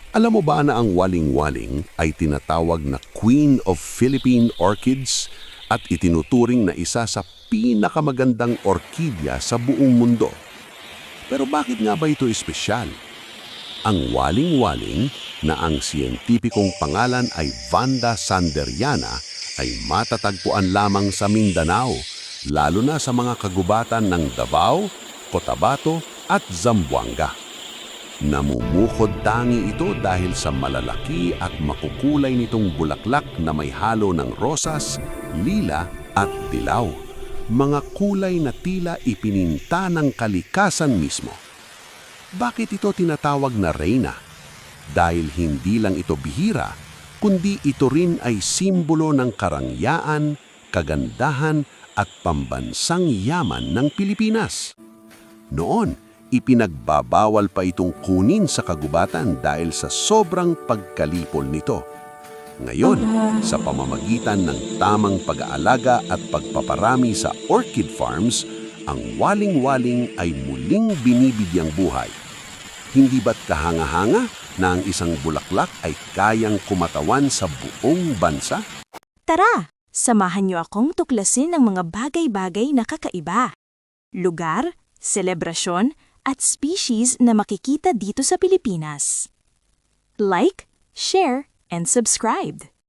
Alam mo ba na ang waling-waling ay tinatawag na Queen of Philippine Orchids at itinuturing na isa sa pinakamagandang orkidya sa buong mundo? Pero bakit nga ba ito espesyal? Ang waling-waling, na ang siyentipikong pangalan ay Vanda sanderiana, ay matatagpuan lamang sa Mindanao, lalo na sa mga kagubatan ng Davao, Cotabato at Zamboanga. Namumukod tangi ito dahil sa malalaki at makukulay nitong bulaklak na may halo ng rosas, lila at dilaw. Mga kulay na tila ipininta ng kalikasan mismo. Bakit ito tinatawag na reyna? Dahil hindi lang ito bihira, kundi ito rin ay simbolo ng karangyaan, kagandahan at pambansang yaman ng Pilipinas. Noon, ipinagbabawal pa itong kunin sa kagubatan dahil sa sobrang pagkalipol nito. Ngayon, sa pamamagitan ng tamang pag-aalaga at pagpaparami sa orchid farms, ang waling-waling ay muling binibigyang buhay. Hindi ba't kahanga-hanga na ang isang bulaklak ay kayang kumatawan sa buong bansa? Tara, samahan niyo akong tuklasin ang mga bagay-bagay na kakaiba. Lugar, selebrasyon, at species na makikita dito sa Pilipinas. Like, share, and subscribe.